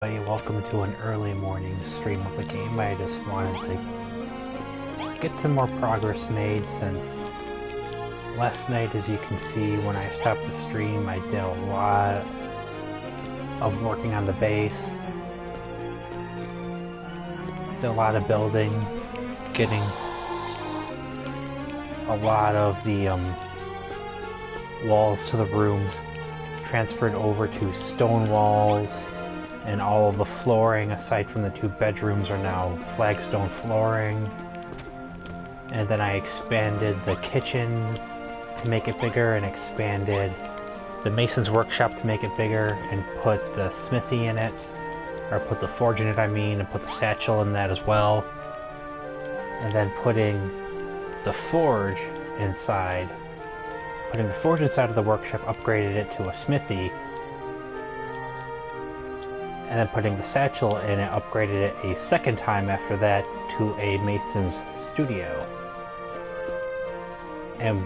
Welcome to an early morning stream of the game. I just wanted to get some more progress made since last night, as you can see, when I stopped the stream, I did a lot of working on the base. Did a lot of building, getting a lot of the walls to the rooms transferred over to stone walls. And all of the flooring, aside from the two bedrooms, are now flagstone flooring. And then I expanded the kitchen to make it bigger, and expanded the mason's workshop to make it bigger, and put the smithy in it. Or put the forge in it, I mean, and put the satchel in that as well. And then putting the forge inside. Putting the forge inside of the workshop, upgraded it to a smithy. And then putting the satchel in it, upgraded it a second time after that to a mason's studio. And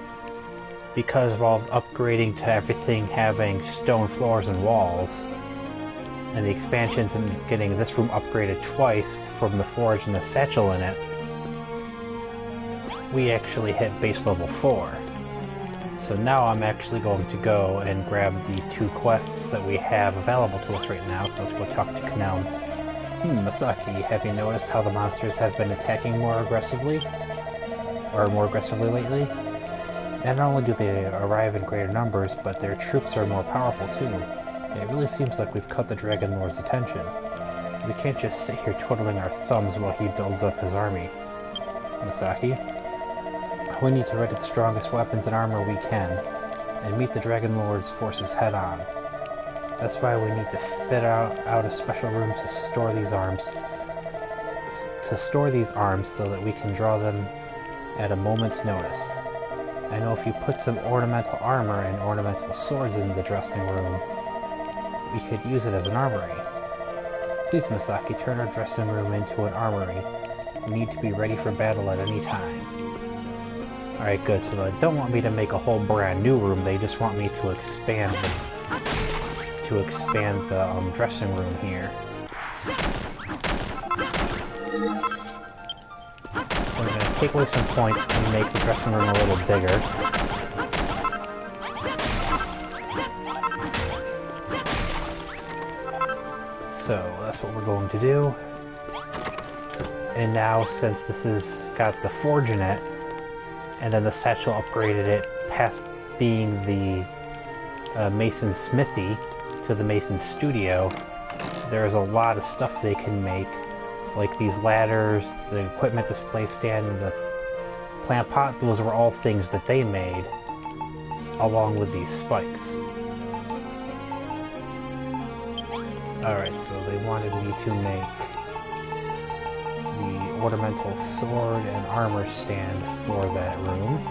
because of all upgrading to everything having stone floors and walls, and the expansions and getting this room upgraded twice from the forge and the satchel in it, we actually hit base level 4. So now I'm actually going to go and grab the 2 quests that we have available to us right now, so let's go talk to Kanel. Masaki, have you noticed how the monsters have been attacking more aggressively? Or more aggressively lately? Not only do they arrive in greater numbers, but their troops are more powerful too. It really seems like we've cut the Dragon Lord's attention. We can't just sit here twiddling our thumbs while he builds up his army. Masaki? We need to ready the strongest weapons and armor we can, and meet the Dragon Lord's forces head-on. That's why we need to fit out a special room to store these arms. So that we can draw them at a moment's notice. I know if you put some ornamental armor and ornamental swords in the dressing room, we could use it as an armory. Please, Masaki, turn our dressing room into an armory. We need to be ready for battle at any time. Alright, good, so they don't want me to make a whole brand new room, they just want me to expand the dressing room here. We're going to take away some points and make the dressing room a little bigger. So, that's what we're going to do. And now, since this has got the forge in it, and then the satchel upgraded it past being the Mason's smithy to the Mason's studio, there's a lot of stuff they can make, like these ladders, the equipment display stand, and the plant pot. Those were all things that they made, along with these spikes. Alright, so they wanted me to make the ornamental sword and armor stand for that room.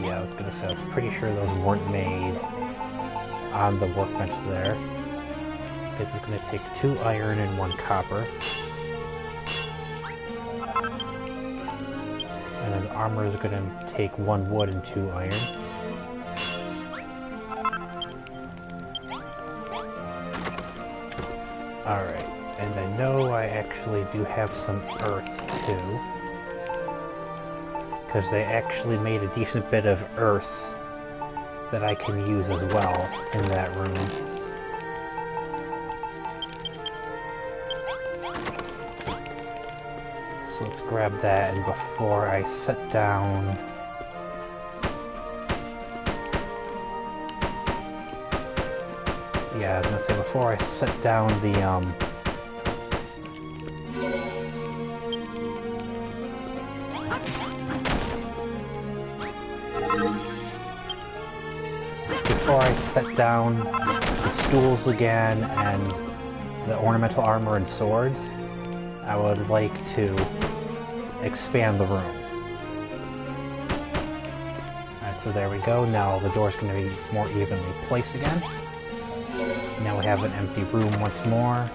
Yeah, I was gonna say, I was pretty sure those weren't made on the workbench there. This is gonna take 2 iron and 1 copper. And then the armor is gonna take 1 wood and 2 iron. Alright. And I know I actually do have some earth, too. Because they actually made a decent bit of earth that I can use as well in that room. So let's grab that, and before I set down... Yeah, I was gonna say, before I set down the, before I set down the stools again and the ornamental armor and swords, I would like to expand the room. Alright, so there we go. Now the door's going to be more evenly placed again. Now we have an empty room once more.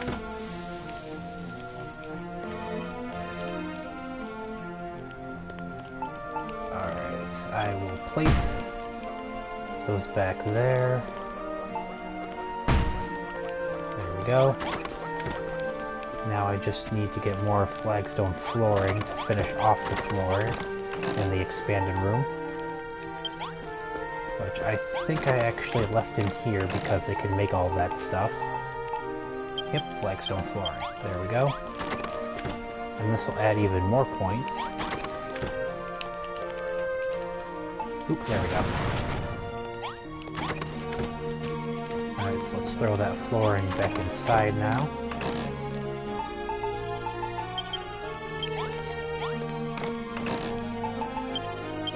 Alright, I will place those back there. There we we go. Now I just need to get more flagstone flooring to finish off the floor in the expanded room. Which I think I actually left in here because they can make all that stuff. Yep, flagstone flooring. There we go. And this will add even more points. Oop, there we go. Alright, so let's throw that flooring back inside now.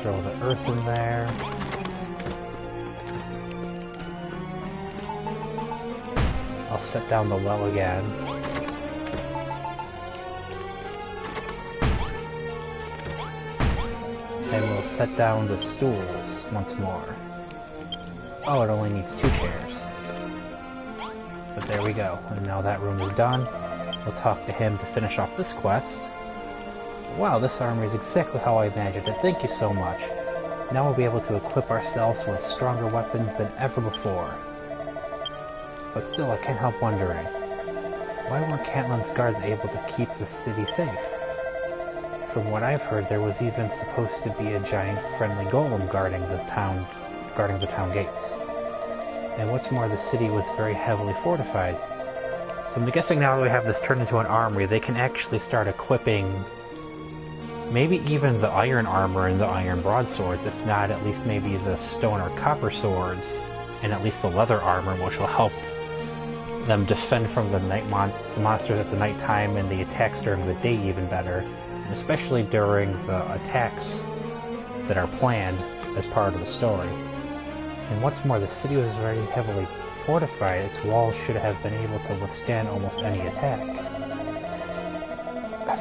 Throw the earth in there. I'll set down the well again. And we'll set down the stools once more. Oh, it only needs 2 chairs. But there we go. And now that room is done. We'll talk to him to finish off this quest. Wow, this armor is exactly how I imagined it. Thank you so much. Now we'll be able to equip ourselves with stronger weapons than ever before. But still, I can't help wondering, why weren't Cantlin's guards able to keep the city safe? From what I've heard, there was even supposed to be a giant friendly golem guarding the town gates. And what's more, the city was very heavily fortified. So I'm guessing now that we have this turned into an armory, they can actually start equipping maybe even the iron armor and the iron broadswords, if not at least maybe the stone or copper swords, and at least the leather armor, which will help them defend from the monsters at the nighttime and the attacks during the day even better, and especially during the attacks that are planned as part of the story. And what's more, the city was very heavily fortified. Its walls should have been able to withstand almost any attack.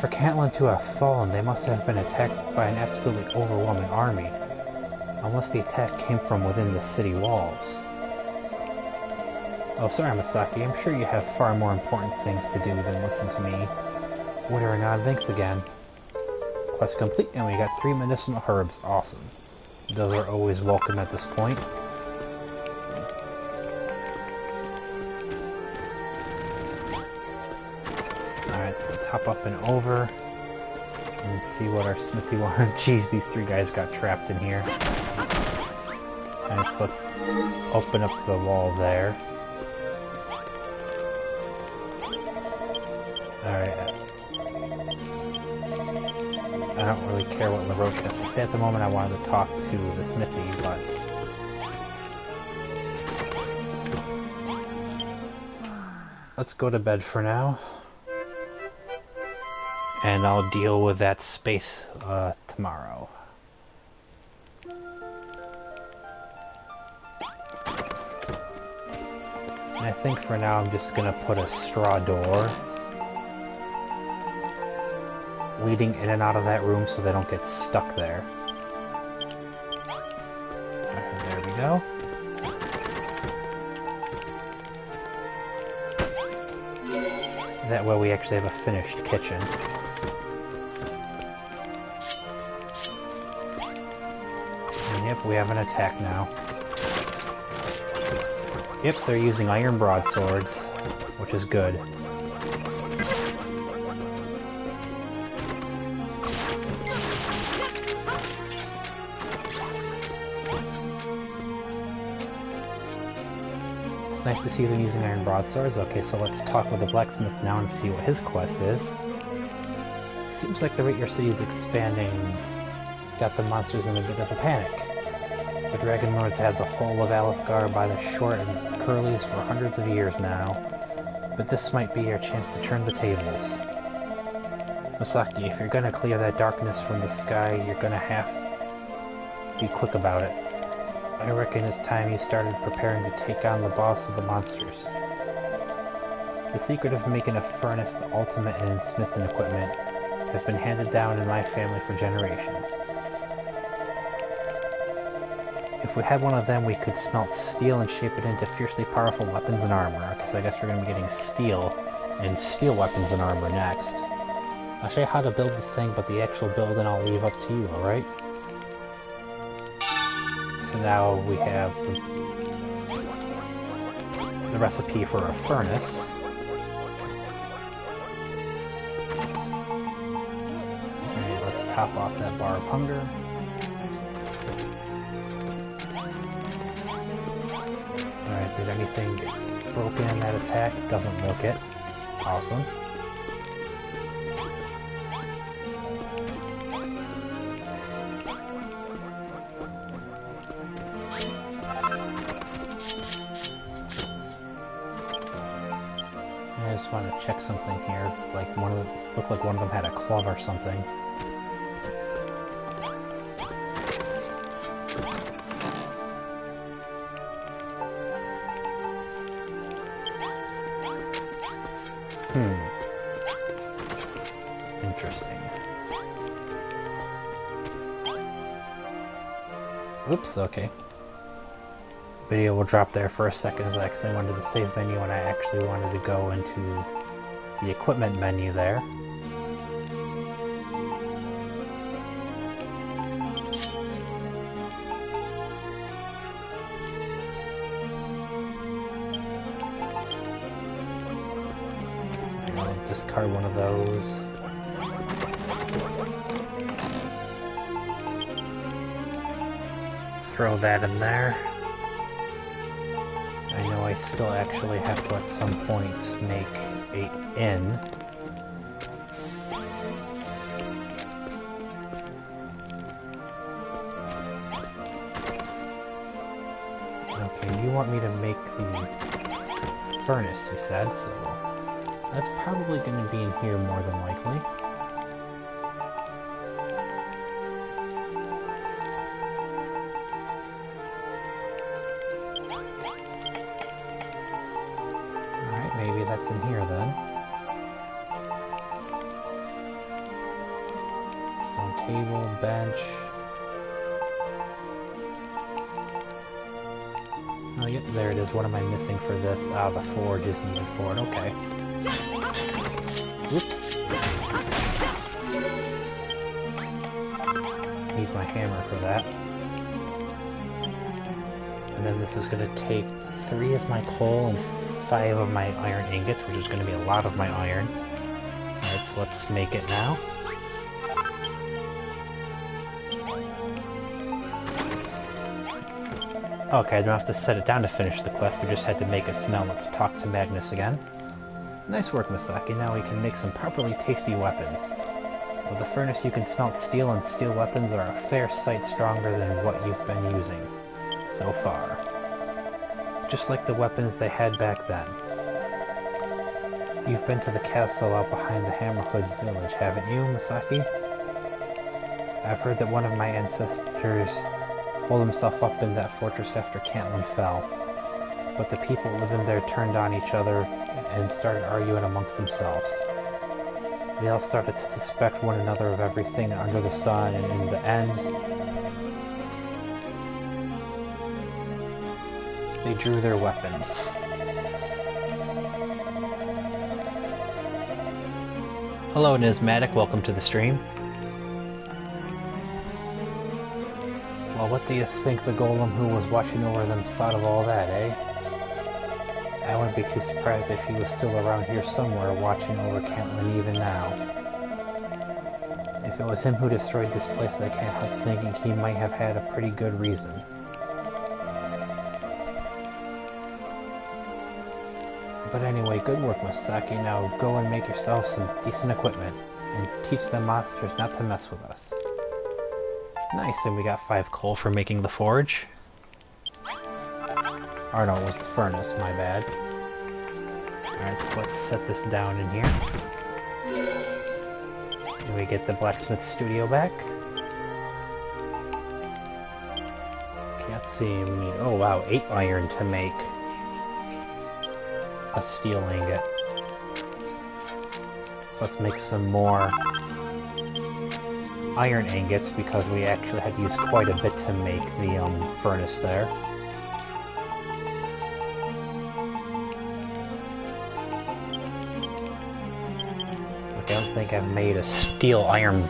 For Cantlin to have fallen, they must have been attacked by an absolutely overwhelming army, unless the attack came from within the city walls. Oh, sorry, Masaki, I'm sure you have far more important things to do than listen to me wittering on. Thanks again. Quest complete, and we got 3 medicinal herbs. Awesome. Those are always welcome at this point. Alright, so let's hop up and over and see what our smithy wants. Jeez, these 3 guys got trapped in here. Alright, so let's open up the wall there. Alright. I don't really care what LaRoche has to say at the moment. I wanted to talk to the smithy, but... let's go to bed for now. And I'll deal with that space tomorrow. And I think for now I'm just gonna put a straw door leading in and out of that room so they don't get stuck there. There we go. That way we actually have a finished kitchen. And yep, we have an attack now. Yep, they're using iron broadswords, which is good. Nice to see them using iron broadswords. Okay, so let's talk with the blacksmith now and see what his quest is. Seems like the rate your city is expanding's got the monsters in a bit of a panic. The Dragon Lords had the whole of Alefgar by the short and curlies for hundreds of years now, but this might be your chance to turn the tables. Masaki, if you're gonna clear that darkness from the sky, you're gonna have to be quick about it. I reckon it's time you started preparing to take on the boss of the monsters. The secret of making a furnace the ultimate in smithing equipment has been handed down in my family for generations. If we had one of them, we could smelt steel and shape it into fiercely powerful weapons and armor, so I guess we're going to be getting steel and steel weapons and armor next. I'll show you how to build the thing, but the actual building I'll leave up to you, alright? So now we have the recipe for a furnace. top off that bar of hunger. Alright, did anything get broken in that attack? Doesn't look it. Awesome. I just want to check something here. Like looked like one of them had a club or something. Interesting. Oops, okay. Video will drop there for a second as I actually went to the save menu and I actually wanted to go into the equipment menu there. I'll discard one of those. Throw that in there. I know I still actually have to at some point make an inn. Okay, you want me to make the furnace, you said, so that's probably going to be in here more than likely. Maybe that's in here then. Stone table, bench. Oh, yep, there it is. What am I missing for this? Ah, the forge is needed for it. Okay. Oops. Need my hammer for that. And then this is going to take 3 as my coal and 5 of my iron ingots, which is going to be a lot of my iron. Alright, so let's make it now. Okay, I don't have to set it down to finish the quest, we just had to make it, so now let's talk to Magnus again. Nice work, Misaki. Now we can make some properly tasty weapons. With the furnace you can smelt steel, and steel weapons are a fair sight stronger than what you've been using so far. Just like the weapons they had back then. You've been to the castle out behind the Hammerhoods village, haven't you, Misaki? I've heard that one of my ancestors holed himself up in that fortress after Cantlin fell. But the people living there turned on each other and started arguing amongst themselves. They all started to suspect one another of everything under the sun, and in the end, they drew their weapons. Hello, Nismatic. Welcome to the stream. Well, what do you think the golem who was watching over them thought of all that, eh? I wouldn't be too surprised if he was still around here somewhere watching over Cantlin even now. If it was him who destroyed this place, I can't help thinking he might have had a pretty good reason. But anyway, good work, Misaki. Now go and make yourself some decent equipment, and teach the monsters not to mess with us. Nice, and we got 5 coal for making the forge. Or no, it was the furnace, my bad. Alright, so let's set this down in here. And we get the blacksmith studio back. Can't see me. Oh wow, 8 iron to make a steel ingot. So let's make some more iron ingots, because we actually had to use quite a bit to make the furnace there. Okay, I don't think I've made a iron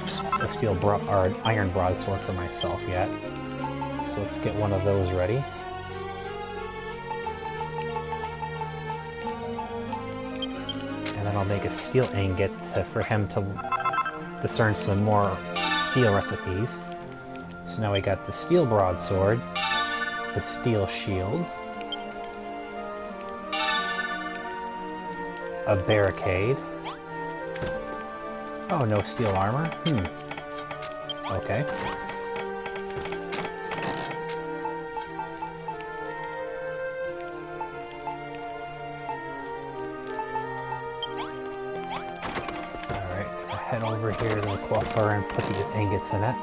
broadsword for myself yet. So let's get one of those ready. And then I'll make a steel ingot for him to discern some more steel recipes. So now we got the steel broadsword, the steel shield, a barricade. Oh, no steel armor? Okay. Alright, head over here to the coffre and put these ingots in it.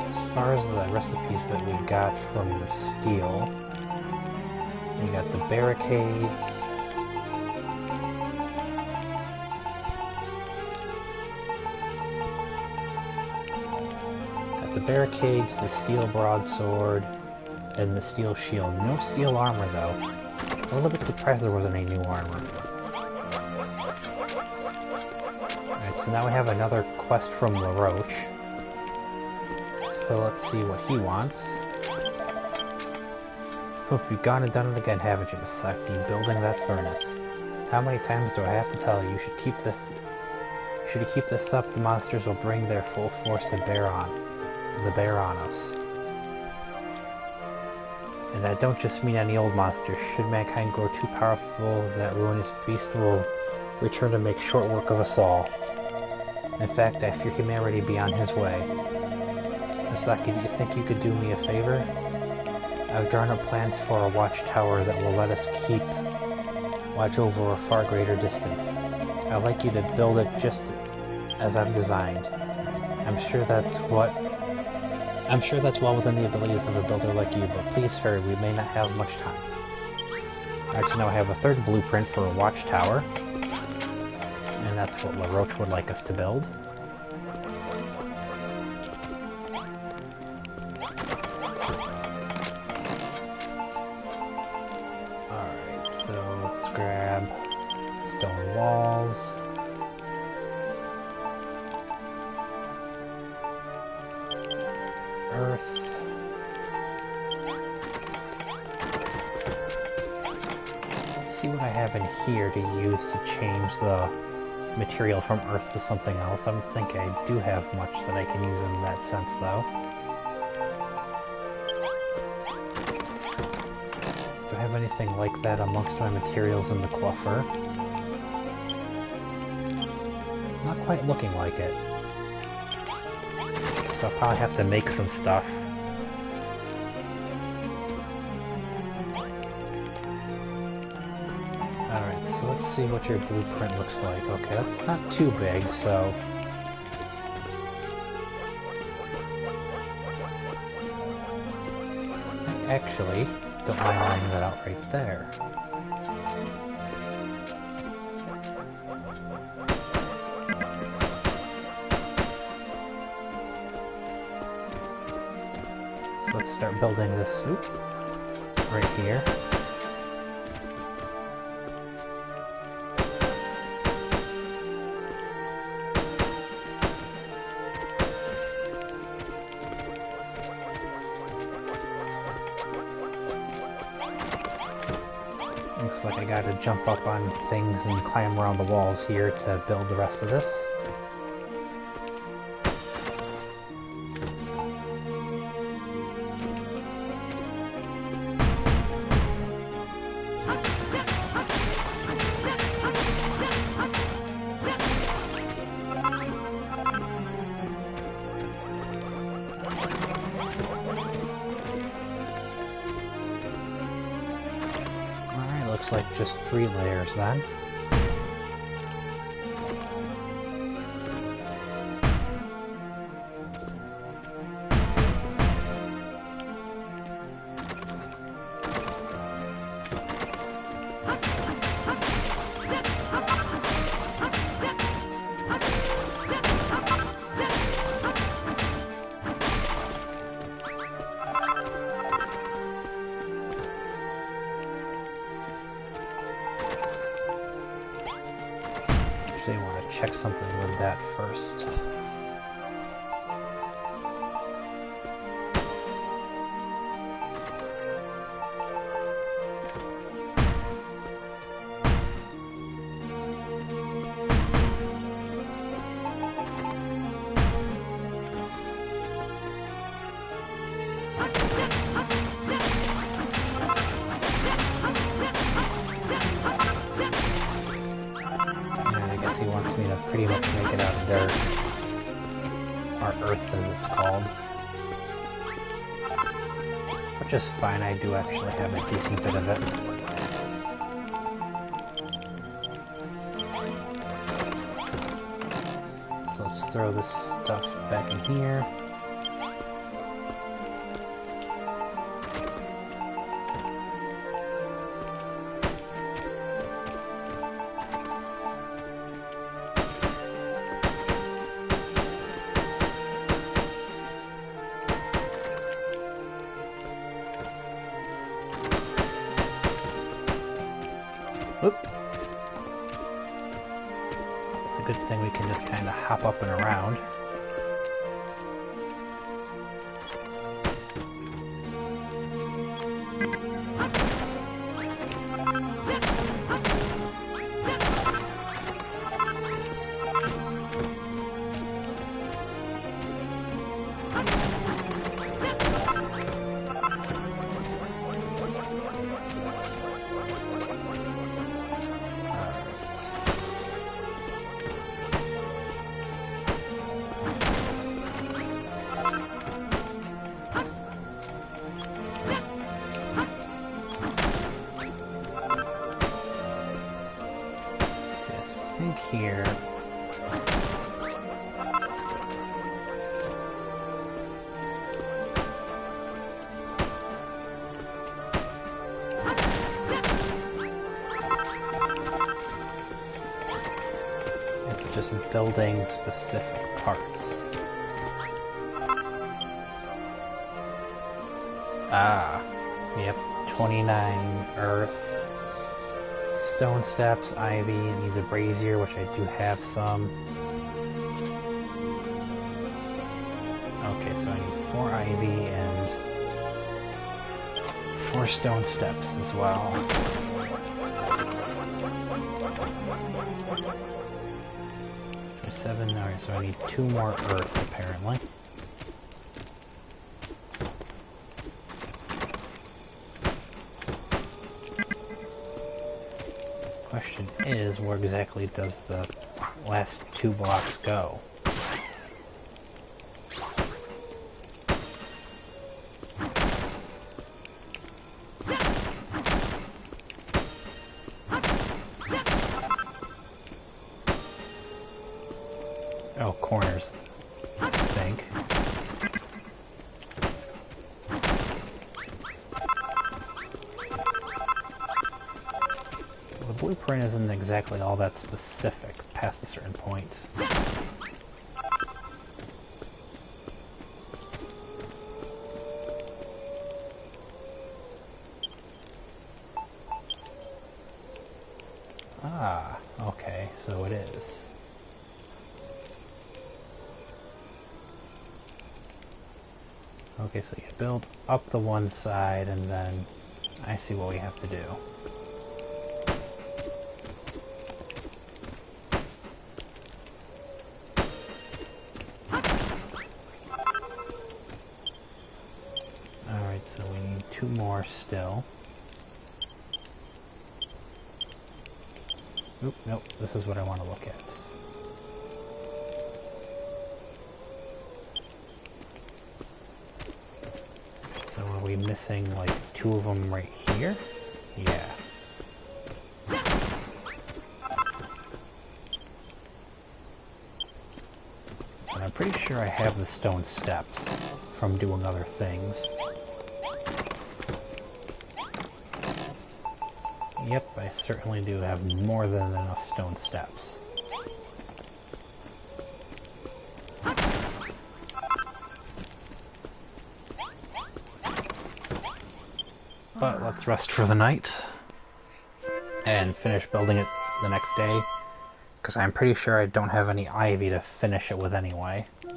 As far as the recipes that we got from the steel, we got the barricades, the steel broadsword, and the steel shield. No steel armor though. I'm a little bit surprised there wasn't any new armor. Alright, so now we have another quest from LaRoche. So let's see what he wants. Oh, you've gone and done it again, haven't you, Misaki? Building that furnace. How many times do I have to tell you? You should keep this up, the monsters will bring their full force to bear on us. And I don't just mean any old monsters. Should mankind grow too powerful, that ruinous beast will return to make short work of us all. In fact, I fear he may already be on his way. Misaki, do you think you could do me a favor? I've drawn up plans for a watchtower that will let us keep watch over a far greater distance. I'd like you to build it just as I've designed. I'm sure that's well within the abilities of a builder like you, but please hurry, we may not have much time. Alright, so now I have a third blueprint for a watchtower. And that's what LaRoche would like us to build. Alright, so let's grab stone walls. Earth. Let's see what I have in here to use to change the material from earth to something else. I don't think I do have much that I can use in that sense, though. Do I have anything like that amongst my materials in the coffre? Not quite looking like it. So I'll probably have to make some stuff. Alright, so let's see what your blueprint looks like. Okay, that's not too big, so... I actually don't mind laying that out right there. So let's start building this right here. Looks like I gotta jump up on things and climb around the walls here to build the rest of this. Looks like just 3 layers then. check something with that first. He wants me to pretty much make it out of dirt. Or earth as it's called. Which is fine, I do actually have a decent bit of it. So let's throw this stuff back in here. Oop. It's a good thing we can just kind of hop up and around. Here. It's just building specific parts. Ah, yep, 29 earth. Stone steps, ivy, and needs a brazier, which I do have some. Okay, so I need 4 ivy and 4 stone steps as well. There's 7, alright, so I need 2 more earth apparently. Question is, where exactly does the last 2 blocks go? Oh, corners, I think. The blueprint isn't exactly all that specific past a certain point. Ah, okay, so it is. Okay, so you build up the one side and then I see what we have to do. Alright, so we need 2 more still. Oop, nope, this is what I want to look at. So are we missing like 2 of them right here? Yeah. And I'm pretty sure I have the stone steps from doing other things. Yep, I certainly do have more than enough stone steps. But let's rest for the night and finish building it the next day, Because I'm pretty sure I don't have any ivy to finish it with anyway. Okay,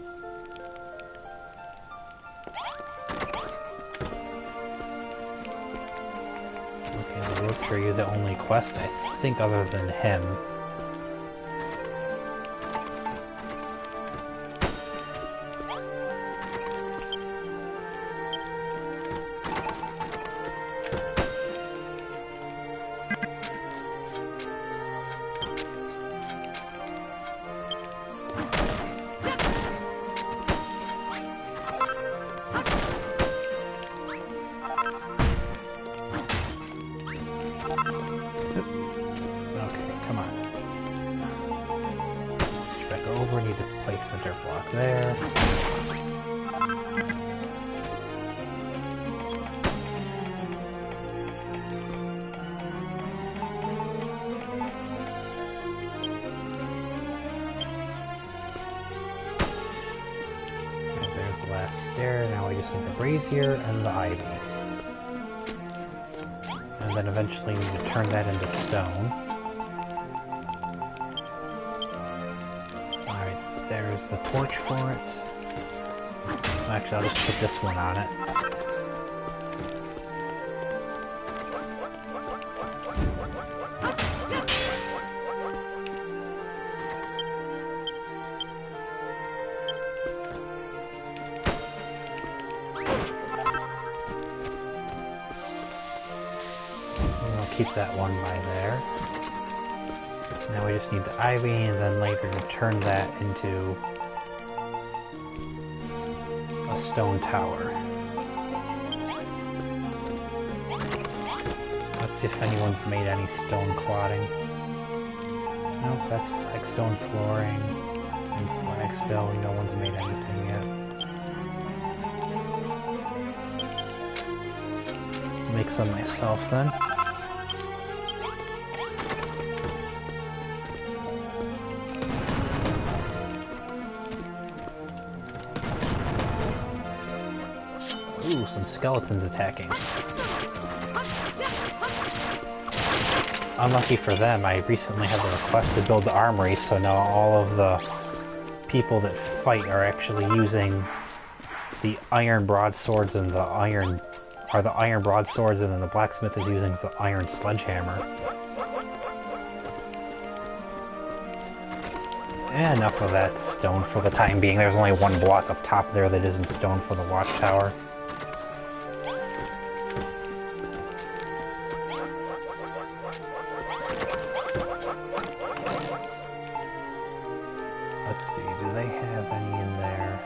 the rope tree is the only quest, I think, other than him. Over, need to place the dirt block there. And there's the last stair. Now we just need the brazier and the ivy. And then eventually we need to turn that into stone. There's the torch for it. Actually, I'll just put this one on it. And I'll keep that one by there. Now we just need the ivy, and then later to turn that into a stone tower. Let's see if anyone's made any stone clodding. Nope, that's flagstone flooring and flagstone. No one's made anything yet. Make some myself then. Ooh, some skeletons attacking. Unlucky for them, I recently had the request to build the armory, so now all of the people that fight are actually using the iron broadswords and the iron broadswords, and then the blacksmith is using the iron sledgehammer. And enough of that stone for the time being. There's only one block up top there that isn't stone for the watchtower. Let's see, do they have any in there?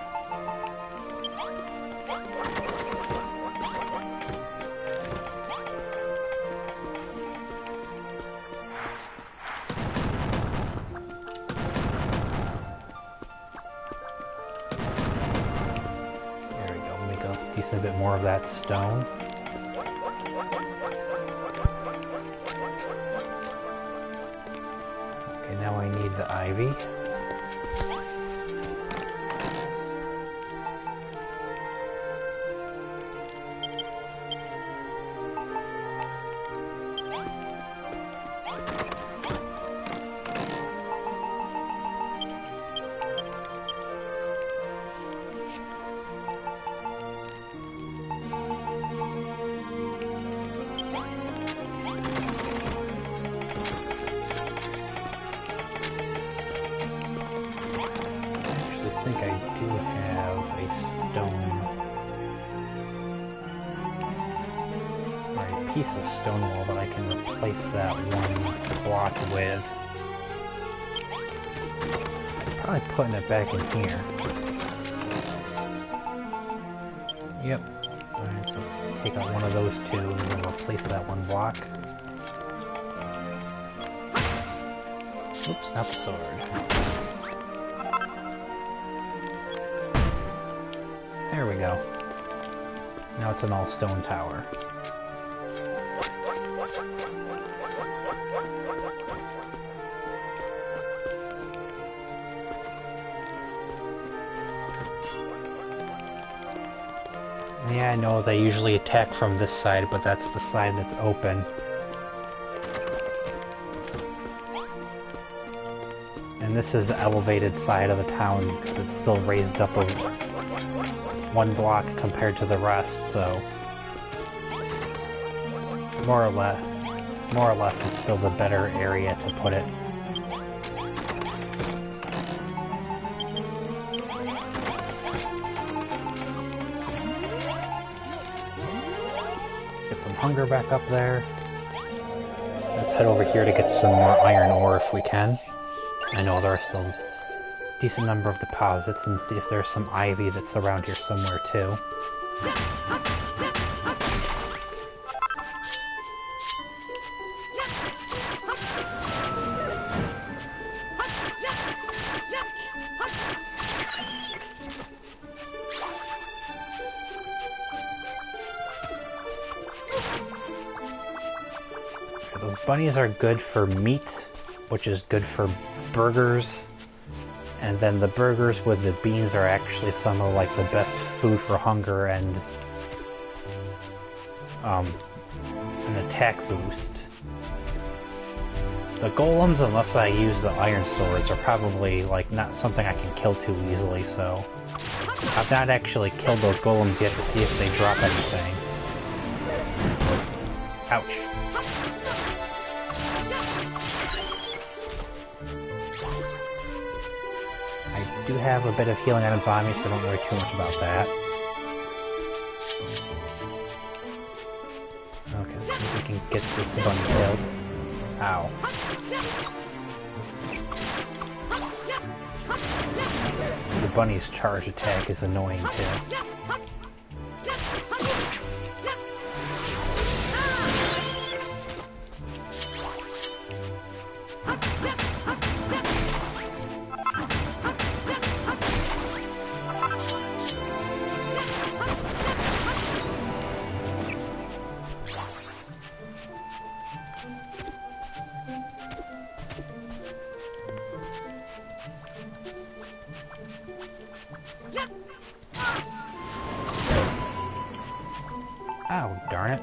There we go, make a decent bit more of that stone. Okay, now I need the ivy. I think I do have a stone, or a piece of stone wall that I can replace that one block with. Probably putting it back in here. Yep. Alright, so let's take out one of those two and then replace that one block. Oops, not the sword. There we go. Now it's an all-stone tower. Yeah, I know they usually attack from this side, but that's the side that's open. And this is the elevated side of the town because it's still raised up one block compared to the rest, so more or less it's still the better area to put it. Get some hunger back up there. Let's head over here to get some more iron ore if we can. I know there are still a decent number of deposits, and see if there's some ivy that's around here somewhere too. Those bunnies are good for meat, which is good for burgers, and then the burgers with the beans are actually some of like the best food for hunger and an attack boost. The golems, unless I use the iron swords, are probably like not something I can kill too easily, so I've not actually killed those golems yet to see if they drop anything. Ouch. I do have a bit of healing items on me, so don't worry too much about that. Okay, let's see if we can get this bunny killed. Ow. The bunny's charge attack is annoying too. Ow, darn it.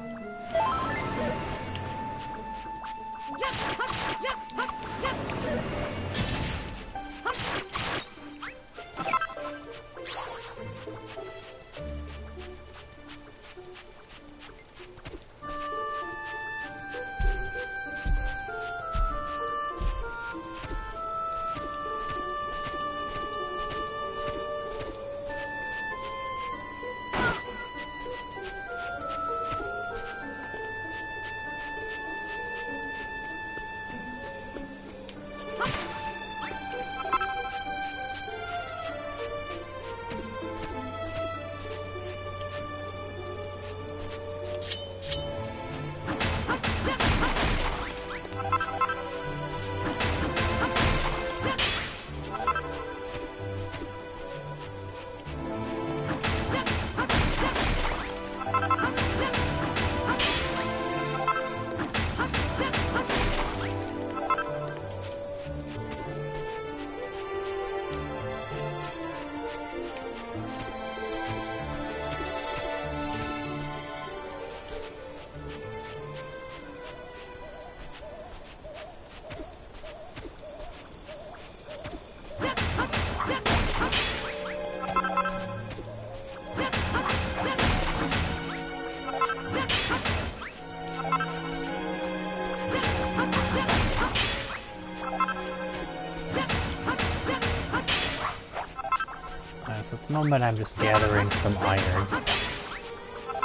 So at the moment I'm just gathering some iron,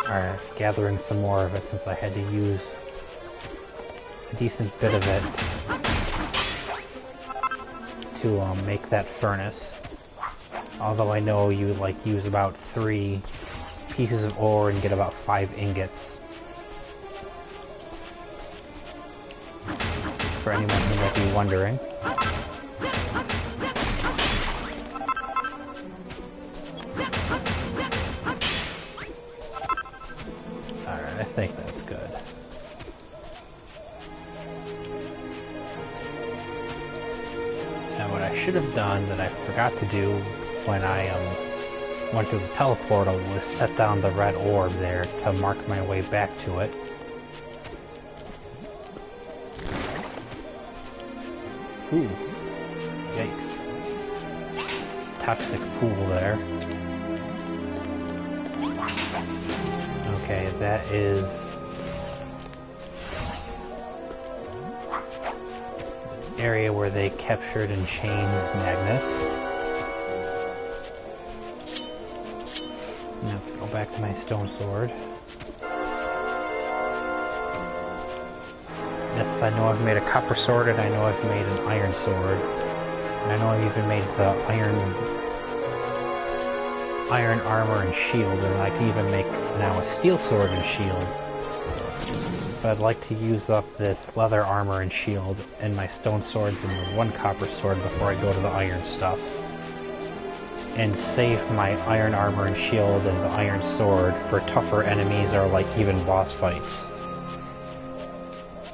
or gathering some more of it since I had to use a decent bit of it to make that furnace. Although I know you like use about 3 pieces of ore and get about 5 ingots. For anyone who might be wondering. Alright, I think that's good. Now what I should have done that I forgot to do when I went through the teleportal was set down the red orb there to mark my way back to it. Ooh. Yikes. Toxic pool there. Okay, that is... area where they captured and chained Magnus. Now let's go back to my stone sword. Yes, I know I've made a copper sword, and I know I've made an iron sword. And I know I've even made the iron armor and shield, and I can even make now a steel sword and shield. But I'd like to use up this leather armor and shield and my stone swords and the one copper sword before I go to the iron stuff. And save my iron armor and shield and the iron sword for tougher enemies or like even boss fights.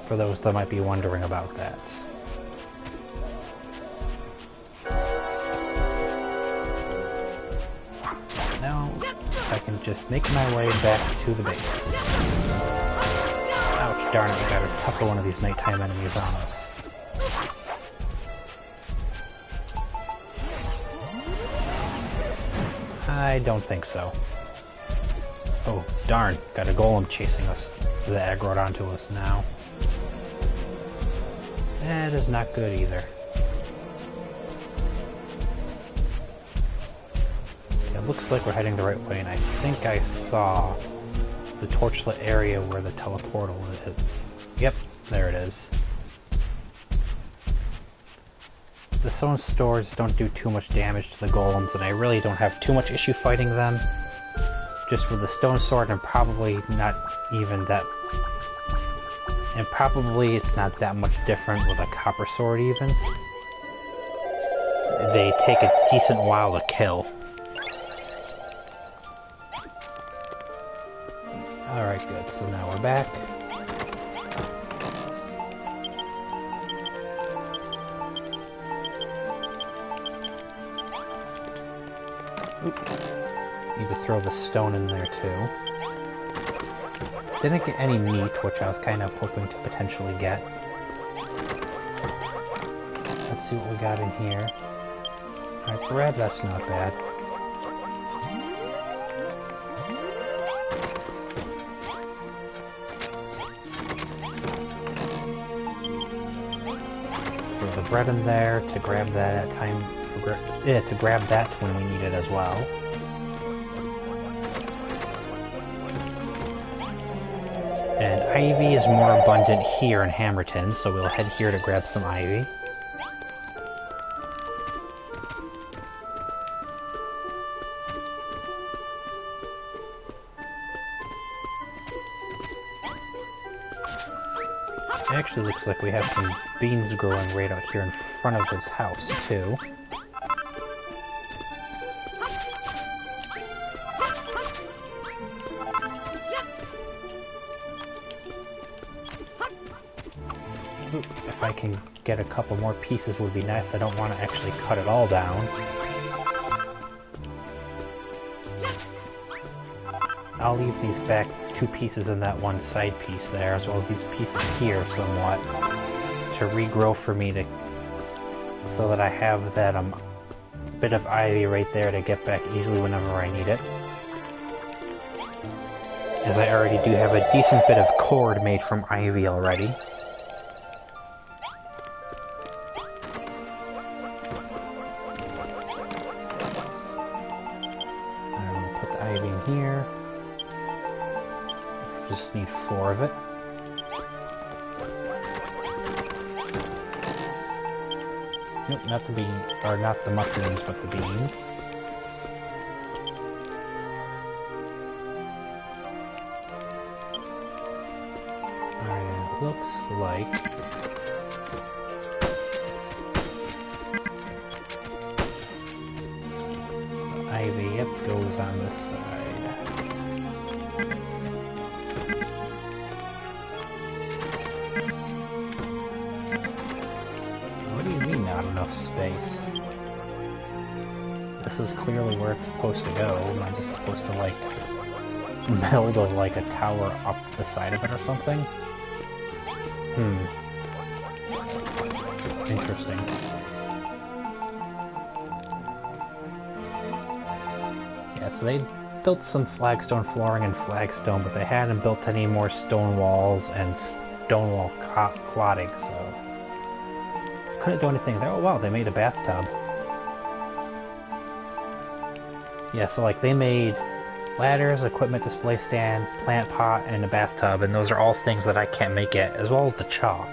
For those that might be wondering about that. Now, I can just make my way back to the base. Ouch, darn it, we got a tougher one of these nighttime enemies on us. I don't think so. Oh, darn, got a golem chasing us. The aggroed onto us now. That is not good either. It looks like we're heading the right way, and I think I saw the torchlit area where the teleportal is. Yep, there it is. The stone swords don't do too much damage to the golems, and I really don't have too much issue fighting them. Just with the stone sword, and probably not even that... And probably it's not that much different with a copper sword even. They take a decent while to kill. Alright, good. So now we're back. Oop. Need to throw the stone in there too. Didn't get any meat, which I was kind of hoping to potentially get. Let's see what we got in here. Alright, bread, that's not bad. Throw the bread in there to grab that at time. To grab that when we need it as well. And ivy is more abundant here in Hammerton, so we'll head here to grab some ivy. It actually looks like we have some beans growing right out here in front of his house, too. If I can get a couple more pieces would be nice. I don't want to actually cut it all down. I'll leave these back 2 pieces in that one side piece there, as well as these pieces here somewhat, to regrow for me to, so that I have that bit of ivy right there to get back easily whenever I need it. As I already do have a decent bit of cord made from ivy already. Here. Just need 4 of it. Nope, not the beans, or not the mushrooms, but the beans. Alright, it looks like ivy, yep, goes on this side. What do you mean not enough space? This is clearly where it's supposed to go. Am I just supposed to, like, build like a tower up the side of it or something? Interesting. so they built some flagstone flooring and flagstone, but they hadn't built any more stone walls and stone wall clotting, so couldn't do anything there. Oh wow, they made a bathtub. Yeah, so like they made ladders, equipment display stand, plant pot, and a bathtub, and those are all things that I can't make yet, as well as the chalk.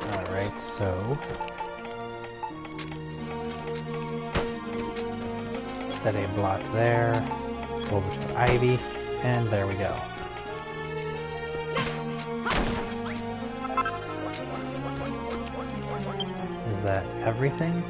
Alright, so set a block there, over to the ivy, and there we go. Is that everything?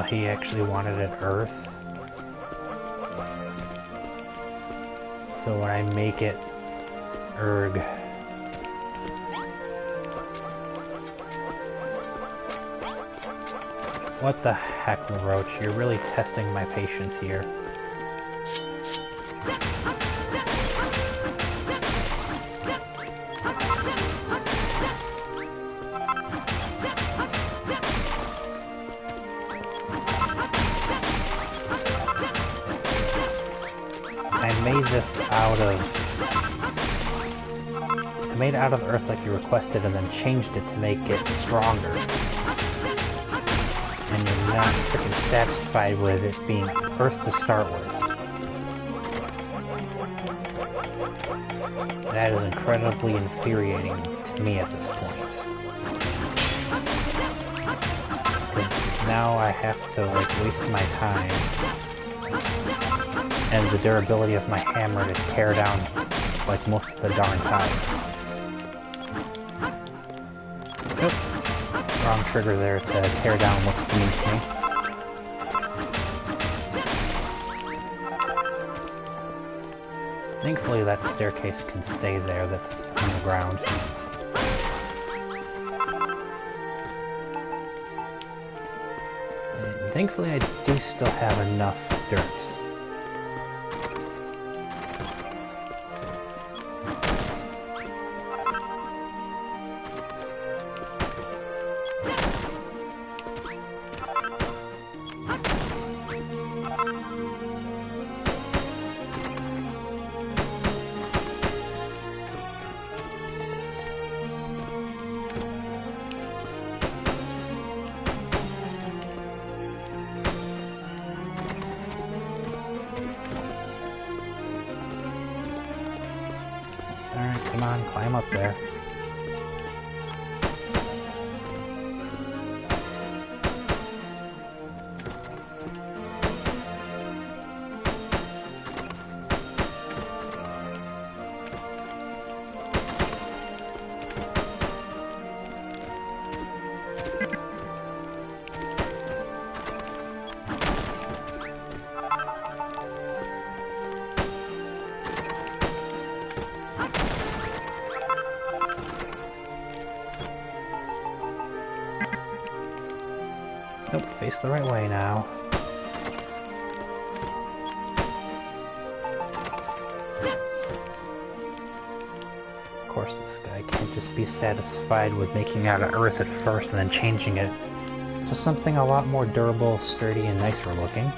He actually wanted it earth. So when I make it erg. What the heck, Roach? You're really testing my patience here. I made it out of earth like you requested and then changed it to make it stronger. And you're not freaking satisfied with it being earth to start with. That is incredibly infuriating to me at this point. Because now I have to like waste my time and the durability of my hammer to tear down like most of the darn tower. Nope. Wrong trigger there to tear down what's beneath me. Thankfully that staircase can stay there, that's on the ground. And thankfully I do still have enough dirt. Alright, come on, climb up there. Nope, face the right way now. Of course, this guy can't just be satisfied with making out of earth at first and then changing it to something a lot more durable, sturdy, and nicer looking.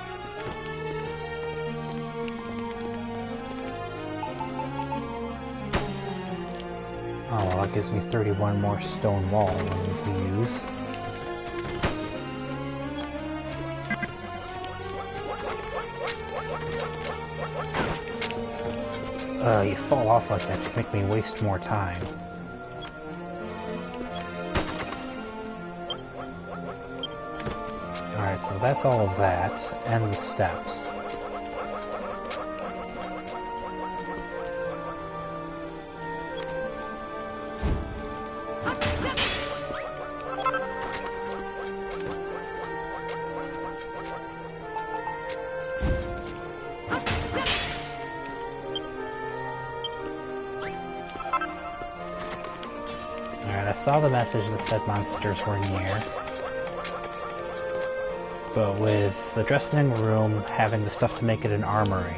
Oh, well, that gives me 31 more stone wall I need to use. You fall off like that to make me waste more time. Alright, so that's all of that, and the steps. saw the message that said monsters were near. But with the dressing room having the stuff to make it an armory.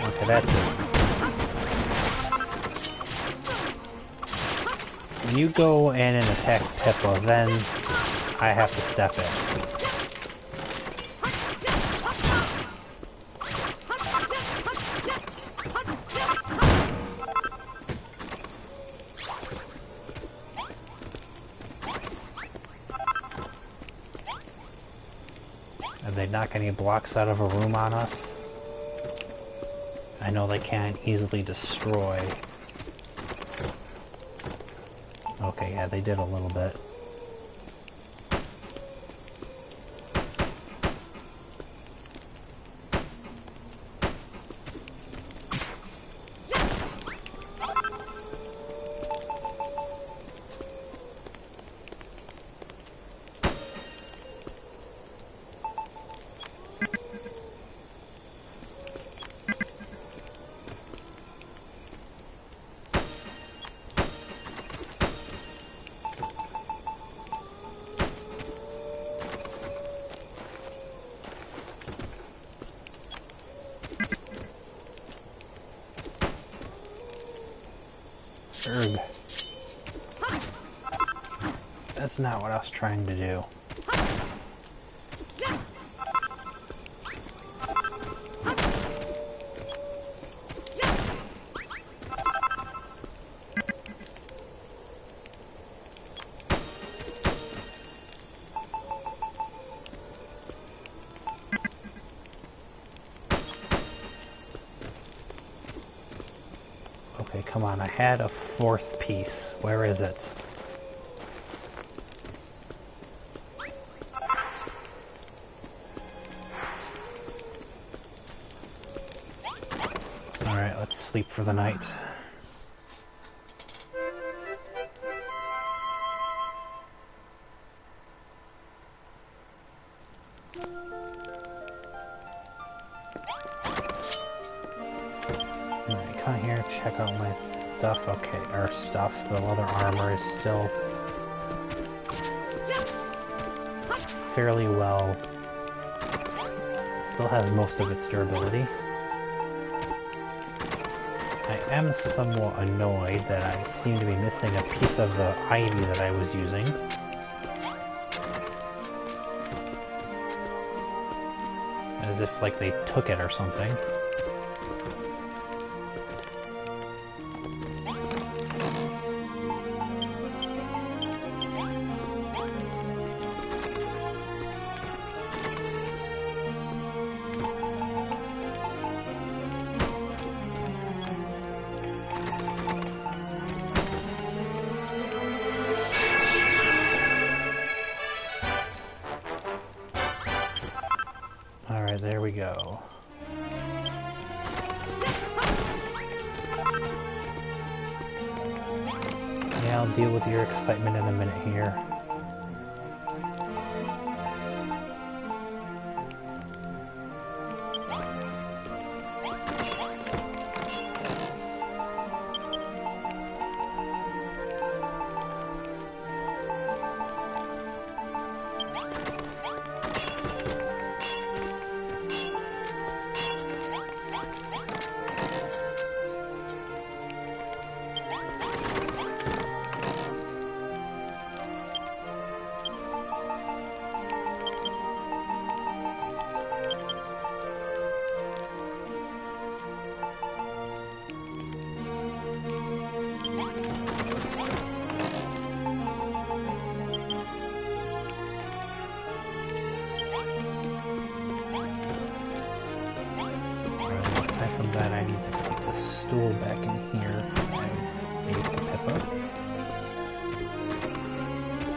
Okay, that's it. When you go in and attack Pippa, then I have to step in. Did they knock any blocks out of a room on us? I know they can't easily destroy. Okay, yeah, they did a little bit. Erg. That's not what I was trying to do. Okay, come on, I had a fourth piece. Where is it? Alright, let's sleep for the night. Come here, check out my stuff. Okay, our stuff, the leather armor is still fairly well. Still has most of its durability. I am somewhat annoyed that I seem to be missing a piece of the ivy that I was using. As if, like, they took it or something. Alright, there we go. Yeah, I'll deal with your excitement in a minute here. That I need to put the stool back in here. I ate the Pippa.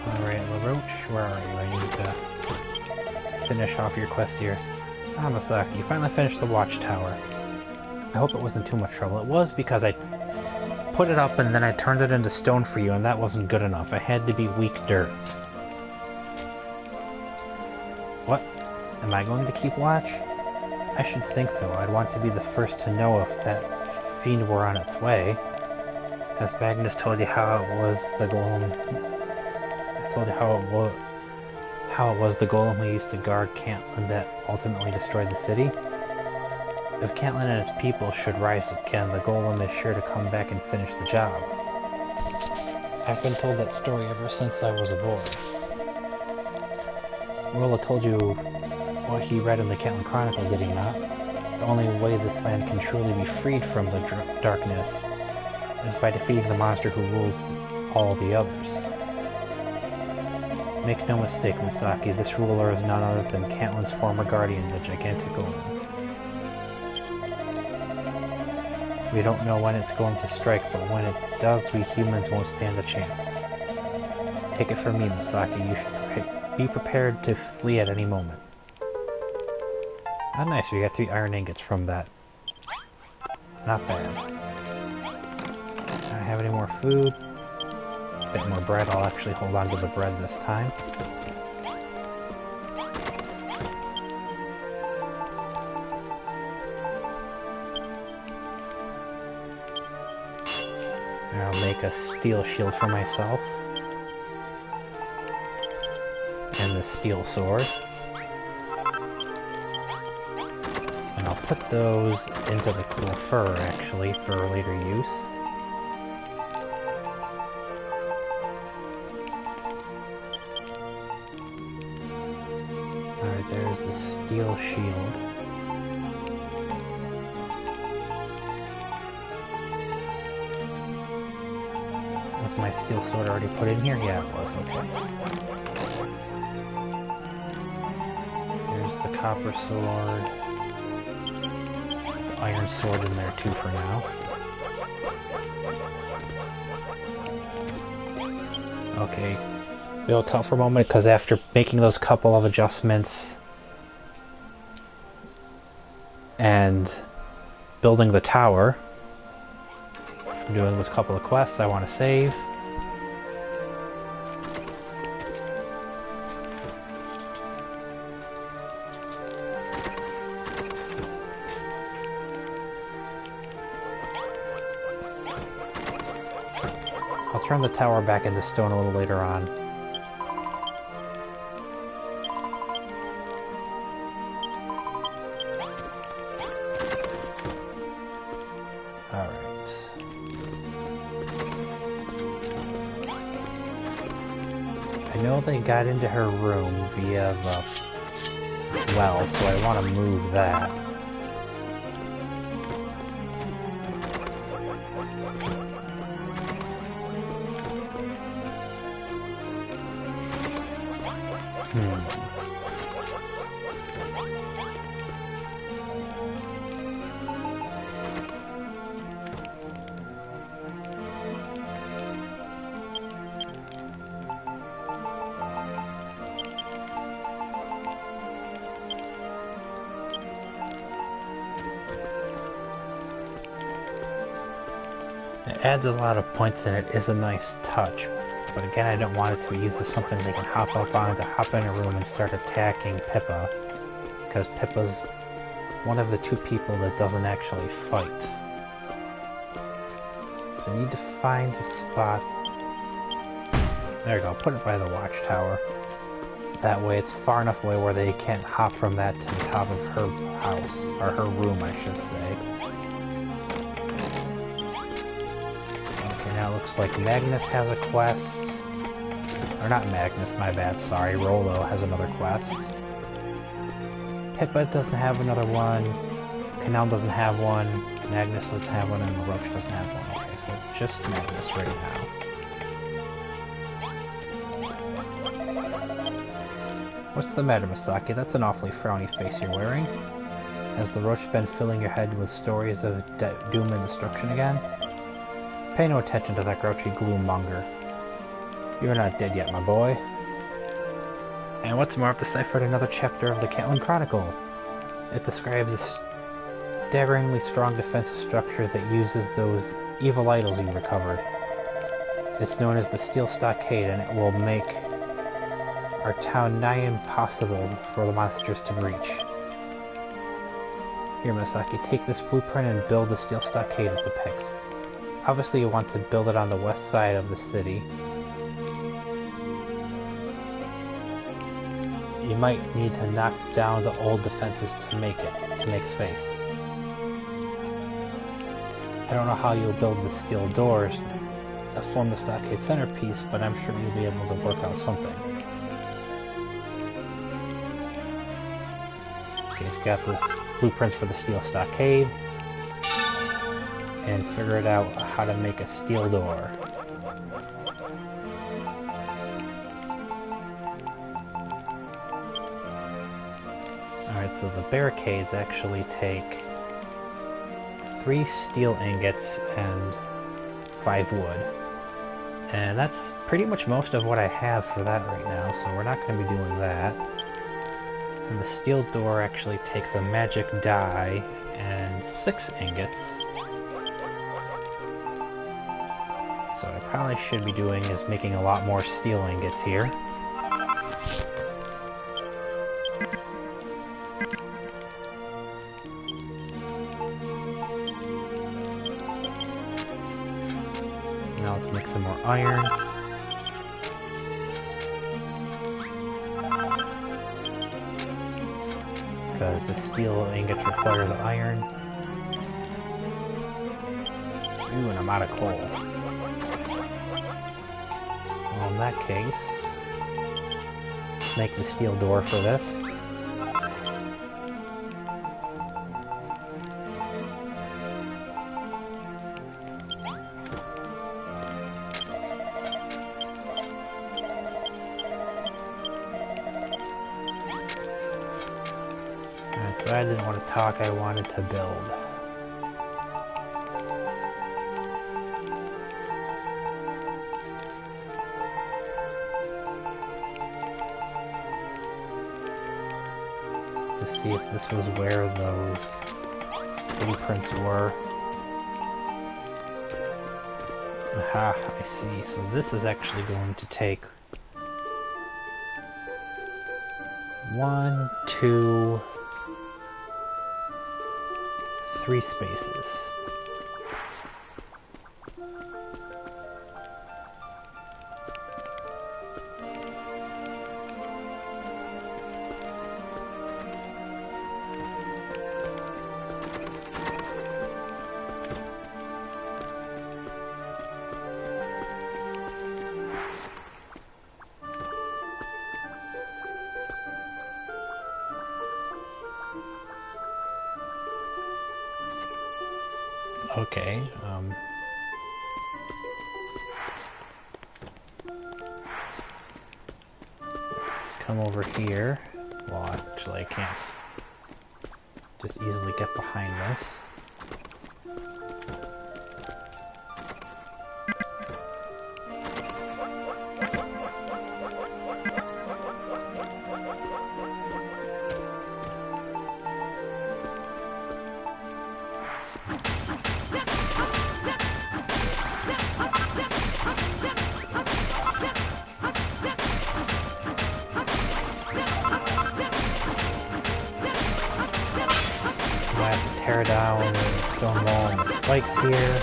Alright, LaRoche, where are you? I need to finish off your quest here. Ah, Masaki, you finally finished the watchtower. I hope it wasn't too much trouble. It was because I put it up and then I turned it into stone for you, and that wasn't good enough. I had to be weak dirt. What? Am I going to keep watch? I should think so. I'd want to be the first to know if that fiend were on its way. Has Magnus told you how it was the golem... I told you how it was the golem who used to guard Cantlin that ultimately destroyed the city? If Cantlin and his people should rise again, the golem is sure to come back and finish the job. I've been told that story ever since I was a boy. Rolla told you what he read in the Cantlin Chronicle, did he not? The only way this land can truly be freed from the darkness is by defeating the monster who rules all the others. Make no mistake, Misaki, this ruler is none other than Cantlin's former guardian, the gigantic golem. We don't know when it's going to strike, but when it does, we humans won't stand a chance. Take it from me, Misaki, you should be prepared to flee at any moment. Ah, nice, we got 3 iron ingots from that. Not bad. I don't have any more food. A bit more bread. I'll actually hold on to the bread this time. And I'll make a steel shield for myself. And the steel sword. And I'll put those into the cool fur, actually, for later use. Alright, there's the steel shield. Was my steel sword already put in here? Yeah, it was, okay. There's the copper sword. The iron sword in there too for now. Okay. We'll count for a moment, because after making those couple of adjustments and building the tower, doing those couple of quests, I want to save. I'll turn the tower back into stone a little later on. I know they got into her room via the well, so I want to move that. It adds a lot of points and it is a nice touch, but again I don't want it to be used as something they can hop up on to hop in a room and start attacking Pippa, because Pippa's one of the 2 people that doesn't actually fight. So you need to find a spot. There you go, put it by the watchtower. That way it's far enough away where they can't hop from that to the top of her house, or her room I should say. Now it looks like Magnus has a quest. Or not Magnus, my bad, sorry. Rollo has another quest. Pippa doesn't have another one. Canal doesn't have one. Magnus doesn't have one, and Roach doesn't have one. Okay, so just Magnus right now. What's the matter, Misaki? That's an awfully frowny face you're wearing. Has the Roach been filling your head with stories of doom and destruction again? Pay no attention to that grouchy gloom-monger. You're not dead yet, my boy. And what's more, I've deciphered another chapter of the Cantlin Chronicle. It describes a staggeringly strong defensive structure that uses those evil idols you recovered. It's known as the Steel Stockade, and it will make our town nigh impossible for the monsters to breach. Here, Masaki, take this blueprint and build the steel stockade it depicts. Obviously you want to build it on the west side of the city. You might need to knock down the old defenses to make space. I don't know how you'll build the steel doors that form the stockade centerpiece, but I'm sure you'll be able to work out something. Okay, he's got this blueprints for the steel stockade, and figured out how to make a steel door. Alright, so the barricades actually take 3 steel ingots and 5 wood. And that's pretty much most of what I have for that right now, so we're not going to be doing that. And the steel door actually takes a magic die and 6 ingots. So what I probably should be doing is making a lot more steel ingots here. Now let's make some more iron. Because the steel ingots require the iron. Ooh, and I'm out of coal. Well, in that case, let's make the steel door for this. Alright, so I didn't want to talk, I wanted to build. To see if this was where those blueprints were. Aha, I see. So this is actually going to take 1, 2, 3 spaces. Okay, let's come over here. Well, actually I can't just easily get behind this. I have to tear down the stone wall and the spikes here.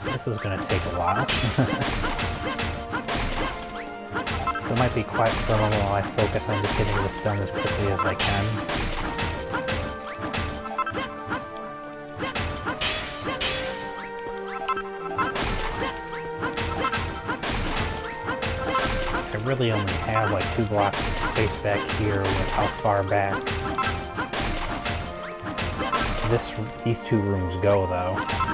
This is going to take a while. So it might be quiet for a moment while I focus on just getting this done as quickly as I can. I really only have like 2 blocks of space back here with how far back these 2 rooms go though.